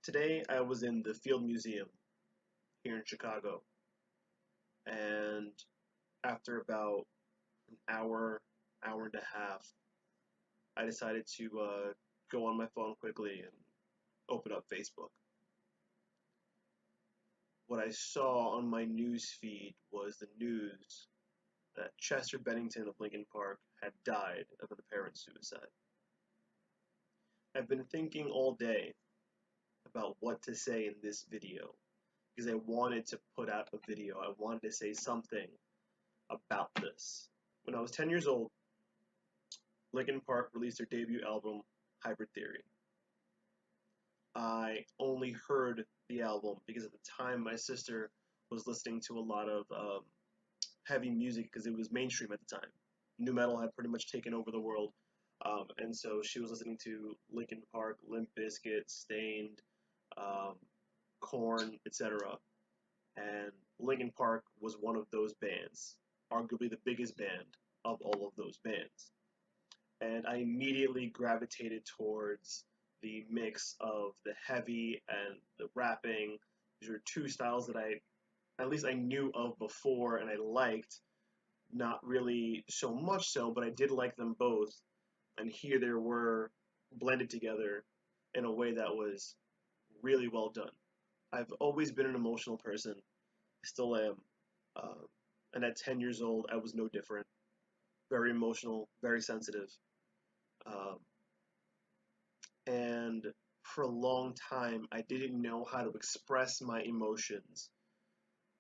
Today I was in the Field Museum here in Chicago, and after about an hour and a half, I decided to go on my phone quickly and open up Facebook. What I saw on my news feed was the news that Chester Bennington of Lincoln Park had died of an apparent suicide. I've been thinking all day about what to say in this video because I wanted to put out a video. I wanted to say something about this. When I was 10 years old, Linkin Park released their debut album, Hybrid Theory. I only heard the album because at the time my sister was listening to a lot of heavy music because it was mainstream at the time. Nu metal had pretty much taken over the world, and so she was listening to Linkin Park, Limp Bizkit, Stained, um, Korn, etc. And Linkin Park was one of those bands, arguably the biggest band of all of those bands. And I immediately gravitated towards the mix of the heavy and the rapping. These were two styles that at least I knew of before and I liked, not really so much so, but I did like them both. And here they were blended together in a way that was really well done. I've always been an emotional person, still am. Uh, and at 10 years old, I was no different. Very emotional, very sensitive. Um, and for a long time I didn't know how to express my emotions.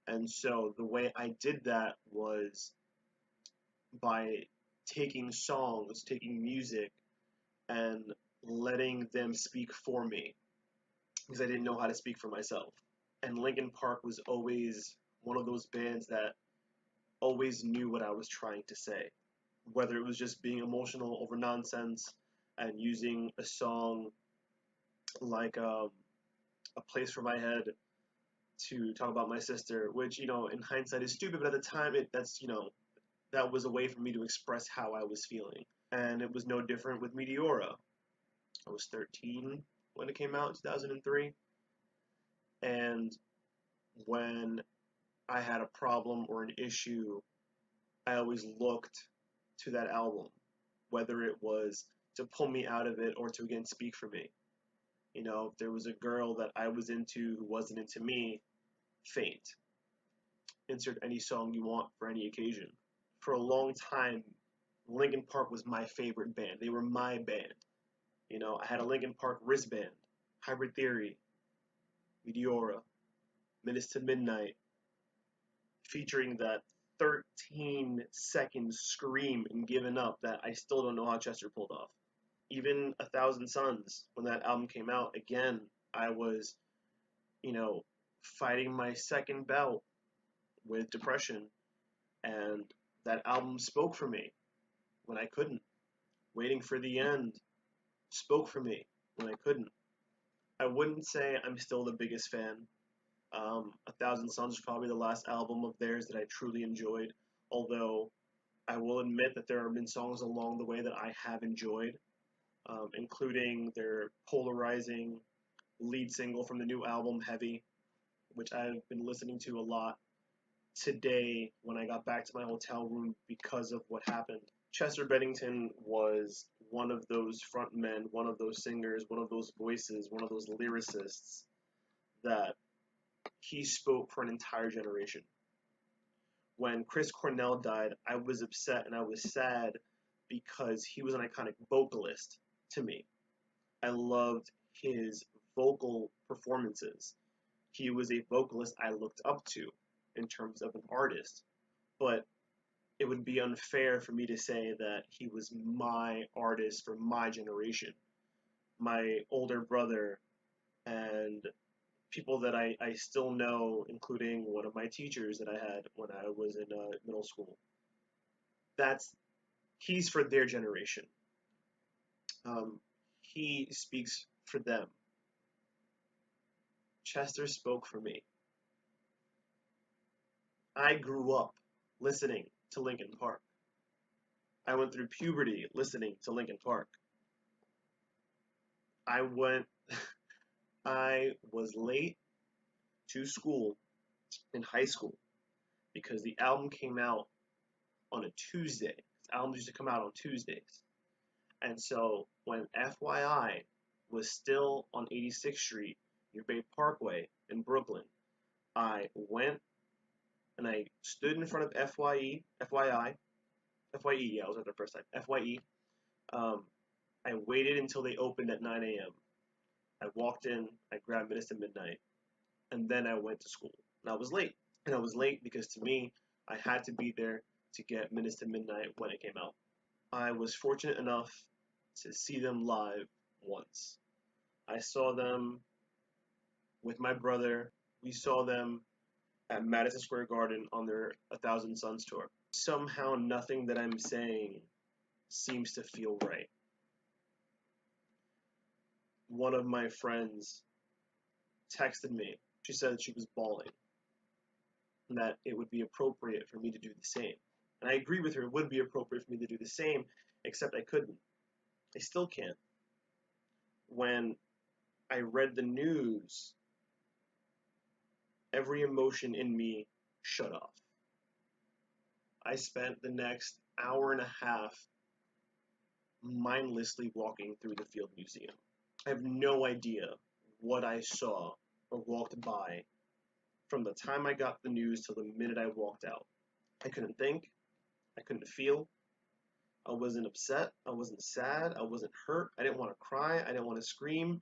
And so the way I did that was by taking songs, taking music, and letting them speak for me because I didn't know how to speak for myself. And Linkin Park was always one of those bands that always knew what I was trying to say, whether it was just being emotional over nonsense and using a song like A Place for My Head to talk about my sister, which in hindsight is stupid, but at the time that was a way for me to express how I was feeling, and it was no different with Meteora. I was 13 when it came out in 2003, and when I had a problem or an issue, I always looked to that album, whether it was to pull me out of it or to again speak for me. If there was a girl that I was into who wasn't into me, Faint. Insert any song you want for any occasion. For a long time, Linkin Park was my favorite band. They were my band. I had a Linkin Park wristband, Hybrid Theory, Meteora, Minutes to Midnight, featuring that 13-second scream and giving up that I still don't know how Chester pulled off. Even A Thousand Suns, when that album came out, again, I was, you know, fighting my second bout with depression, and that album spoke for me when I couldn't. Waiting for the End spoke for me when I couldn't. I wouldn't say I'm still the biggest fan. A Thousand Suns is probably the last album of theirs that I truly enjoyed, although I will admit that there have been songs along the way that I have enjoyed, including their polarizing lead single from the new album, Heavy, which I've been listening to a lot today when I got back to my hotel room because of what happened. Chester Bennington was one of those frontmen, one of those singers, one of those voices, one of those lyricists that he spoke for an entire generation. When Chris Cornell died, I was upset and I was sad because he was an iconic vocalist to me. I loved his vocal performances. He was a vocalist I looked up to in terms of an artist, but it would be unfair for me to say that he was my artist for my generation. My older brother and people that I still know, including one of my teachers that I had when I was in middle school, that's he's for their generation. Um, he speaks for them. Chester spoke for me. I grew up listening to Linkin Park. I went through puberty listening to Linkin Park. I went I was late to school in high school because the album came out on a Tuesday. Albums used to come out on Tuesdays. And so when FYI was still on 86th Street, near Bay Parkway in Brooklyn, I went and I stood in front of FYE, yeah, I was at the first time, FYE. Um, I waited until they opened at 9 a.m. I walked in, I grabbed Minutes to Midnight, and then I went to school. And I was late. And I was late because to me, I had to be there to get Minutes to Midnight when it came out. I was fortunate enough to see them live once. I saw them with my brother. We saw them at Madison Square Garden on their A Thousand Suns tour. Somehow, nothing that I'm saying seems to feel right. One of my friends texted me. She said she was bawling and that it would be appropriate for me to do the same. And I agree with her, it would be appropriate for me to do the same, except I couldn't. I still can't. When I read the news, every emotion in me shut off. I spent the next hour and a half mindlessly walking through the Field Museum. I have no idea what I saw or walked by from the time I got the news till the minute I walked out. I couldn't think. I couldn't feel. I wasn't upset. I wasn't sad. I wasn't hurt. I didn't want to cry. I didn't want to scream.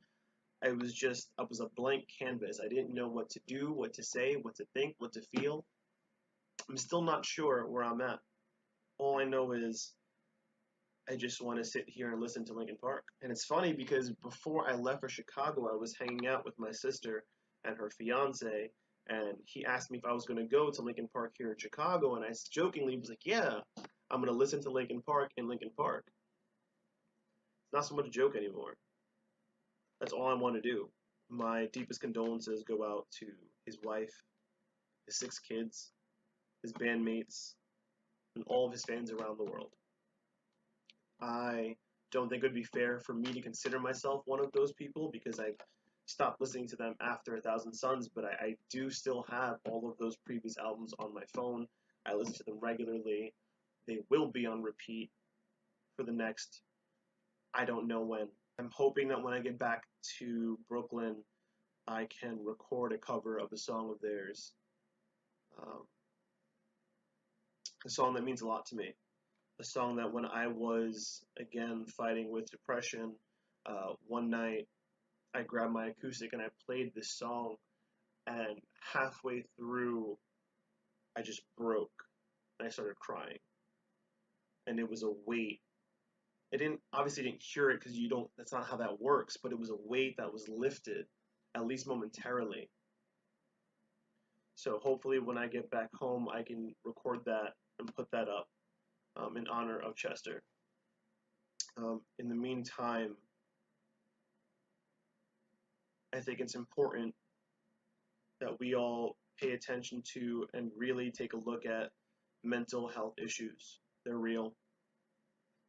I was a blank canvas. I didn't know what to do, what to say, what to think, what to feel. I'm still not sure where I'm at. All I know is I just want to sit here and listen to Linkin Park. And it's funny because before I left for Chicago, I was hanging out with my sister and her fiance, and he asked me if I was going to go to Linkin Park here in Chicago, and I jokingly was like, yeah, I'm going to listen to Linkin Park in Linkin Park. It's not so much a joke anymore. That's all I want to do. My deepest condolences go out to his wife, his 6 kids, his bandmates, and all of his fans around the world. I don't think it would be fair for me to consider myself one of those people because I stopped listening to them after A Thousand Suns, but I do still have all of those previous albums on my phone. I listen to them regularly. They will be on repeat for the next, I don't know when. I'm hoping that when I get back to Brooklyn, I can record a cover of a song of theirs. A song that means a lot to me. A song that when I was, again, fighting with depression, one night I grabbed my acoustic and I played this song, and halfway through, I just broke and I started crying. And it was a weight. It didn't obviously didn't cure it because you don't. That's not how that works. But it was a weight that was lifted, at least momentarily. So hopefully, when I get back home, I can record that and put that up in honor of Chester. In the meantime, I think it's important that we all pay attention to and really take a look at mental health issues. They're real.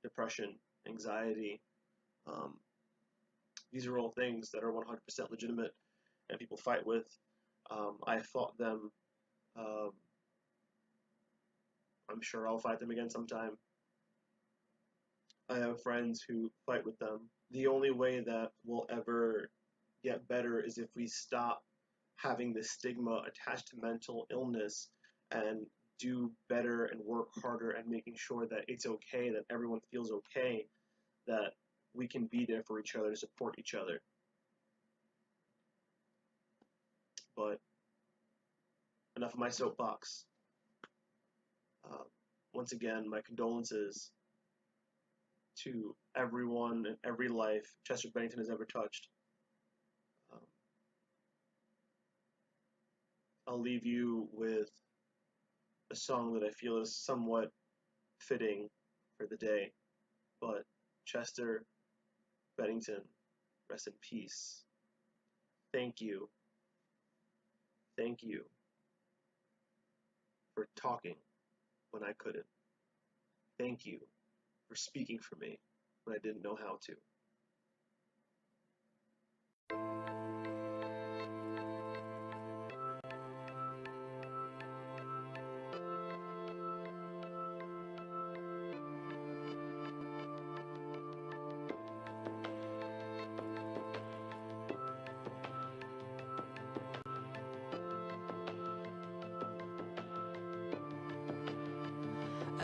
Depression, anxiety. Um, these are all things that are 100% legitimate and people fight with. I fought them. Um, I'm sure I'll fight them again sometime. I have friends who fight with them. The only way that we'll ever get better is if we stop having the stigma attached to mental illness and do better and work harder at making sure that it's okay, that everyone feels okay, that we can be there for each other to support each other. But enough of my soapbox. Once again, my condolences to everyone and every life Chester Bennington has ever touched. Um, I'll leave you with a song that I feel is somewhat fitting for the day. But Chester Bennington, rest in peace. Thank you. Thank you for talking when I couldn't. Thank you for speaking for me when I didn't know how to.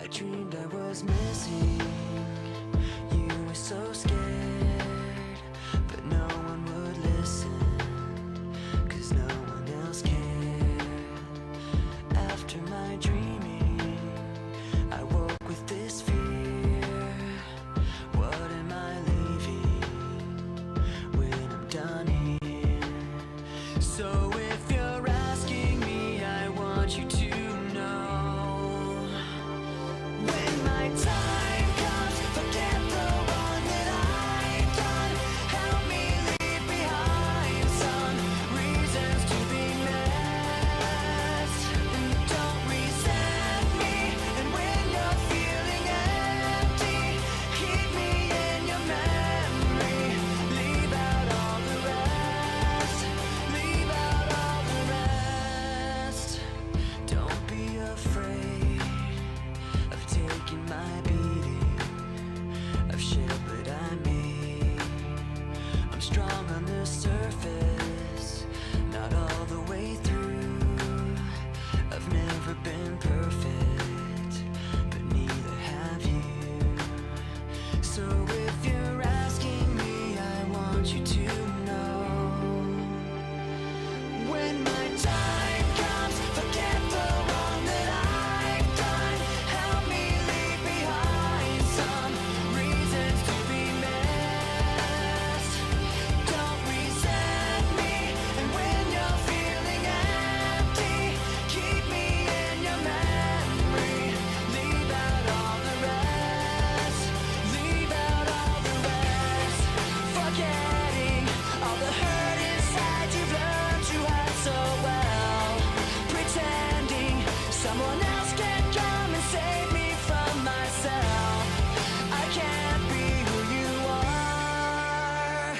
I dreamed I was missing you, were so scared, but no one would listen, 'cause no one else cared. After my dreaming, I woke with this fear. What am I leaving when I'm done here? So if you're asking me, I want you to know, when my time comes, forget the wrong that I've done. Help me leave behind some reasons to be missed. And don't resent me, and when you're feeling empty, keep me in your memory. Leave out all the rest. Leave out all the rest. Don't be afraid of taking my beating. I've shed, but I made. I'm strong on the surface, not all the way through. I've never been perfect, but neither have you. So if you're asking me, I want you to know, when my time comes, forget the wrong that I've done. Help me leave behind some reasons to be missed. Don't resent me, and when you're feeling empty, keep me in your memory. Leave out all the rest. Leave out all the rest. Forgetting all the hurt inside you've learned to hide so well. Pretending someone else can come and save me from myself. I can't be who you are.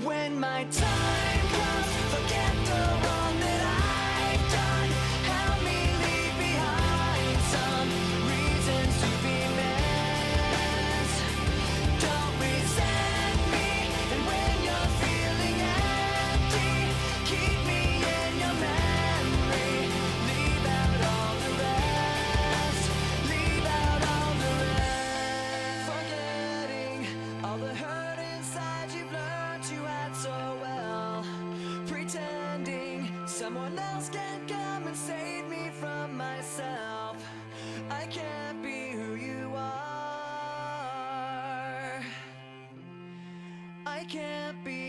When my time comes, forget the wrong that I've done. Help me leave behind some reasons to be missed. Don't resent me, and when you're feeling empty, keep me in your memory. Leave out all the rest. Leave out all the rest. Forgetting all the hurt inside you've learned to hide so well. Pretending someone else can come and save me from myself. I can't be who you are. I can't be